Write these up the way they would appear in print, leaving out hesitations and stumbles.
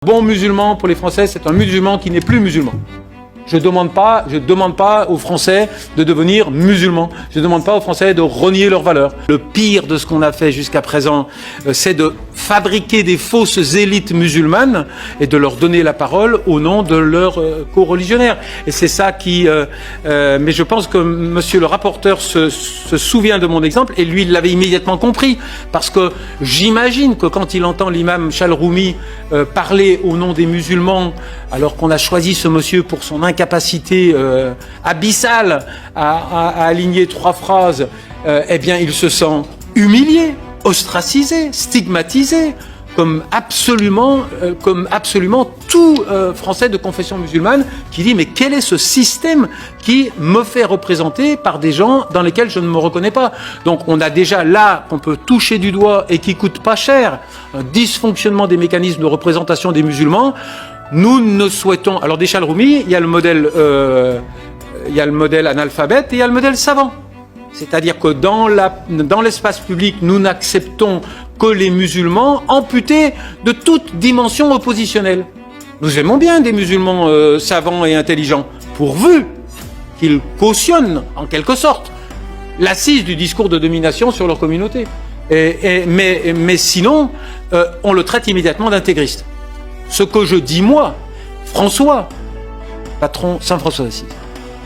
Bon musulman pour les Français, c'est un musulman qui n'est plus musulman. Je demande pas aux Français de devenir musulmans. Je ne demande pas aux Français de renier leurs valeurs. Le pire de ce qu'on a fait jusqu'à présent, c'est de fabriquer des fausses élites musulmanes et de leur donner la parole au nom de leurs co-religionnaires. Et c'est ça qui... mais je pense que monsieur le rapporteur se souvient de mon exemple et lui, il l'avait immédiatement compris. Parce que j'imagine que quand il entend l'imam Chalroumi parler au nom des musulmans, alors qu'on a choisi ce monsieur pour son incapacité abyssale à aligner 3 phrases, eh bien il se sent humilié, ostracisé, stigmatisé, comme absolument tout Français de confession musulmane qui dit mais quel est ce système qui me fait représenter par des gens dans lesquels je ne me reconnais pas. Donc on a déjà là qu'on peut toucher du doigt et qui coûte pas cher un dysfonctionnement des mécanismes de représentation des musulmans. Nous ne souhaitons... Alors des Chalroumi, il y a le modèle analphabète et il y a le modèle savant. C'est-à-dire que dans l'espace public, nous n'acceptons que les musulmans amputés de toute dimension oppositionnelle. Nous aimons bien des musulmans savants et intelligents, pourvu qu'ils cautionnent, en quelque sorte, l'assise du discours de domination sur leur communauté. Mais sinon, on le traite immédiatement d'intégriste. Ce que je dis moi, François, patron Saint François d'Assise.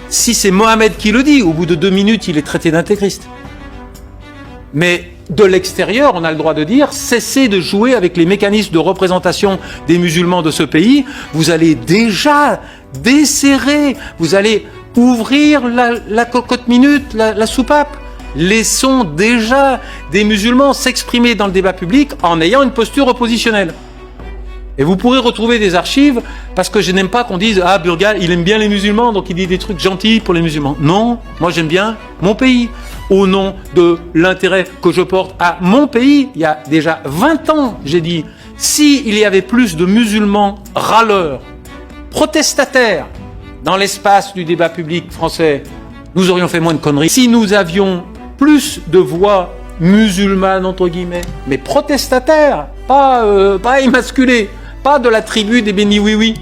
Si c'est Mohamed qui le dit, au bout de 2 minutes, il est traité d'intégriste. Mais de l'extérieur, on a le droit de dire, cessez de jouer avec les mécanismes de représentation des musulmans de ce pays. Vous allez déjà desserrer, vous allez ouvrir la cocotte minute, la soupape. Laissons déjà des musulmans s'exprimer dans le débat public en ayant une posture oppositionnelle. Et vous pourrez retrouver des archives, parce que je n'aime pas qu'on dise « Ah, Burgal, il aime bien les musulmans, donc il dit des trucs gentils pour les musulmans. » Non, moi j'aime bien mon pays. Au nom de l'intérêt que je porte à mon pays, il y a déjà 20 ans, j'ai dit « S'il y avait plus de musulmans râleurs, protestataires, dans l'espace du débat public français, nous aurions fait moins de conneries. Si nous avions plus de voix musulmanes, entre guillemets, mais protestataires, pas émasculées, pas de la tribu des bénis oui-oui,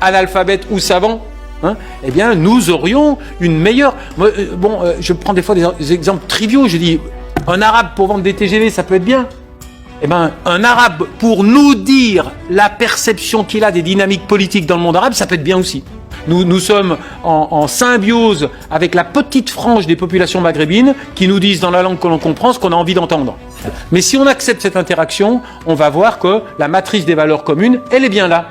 analphabètes ou savants, hein, eh bien, nous aurions une meilleure... je prends des fois des exemples triviaux, je dis, un arabe pour vendre des TGV, ça peut être bien. Eh bien, un arabe pour nous dire la perception qu'il a des dynamiques politiques dans le monde arabe, ça peut être bien aussi. Nous sommes en symbiose avec la petite frange des populations maghrébines qui nous disent dans la langue que l'on comprend ce qu'on a envie d'entendre. Mais si on accepte cette interaction, on va voir que la matrice des valeurs communes, elle est bien là.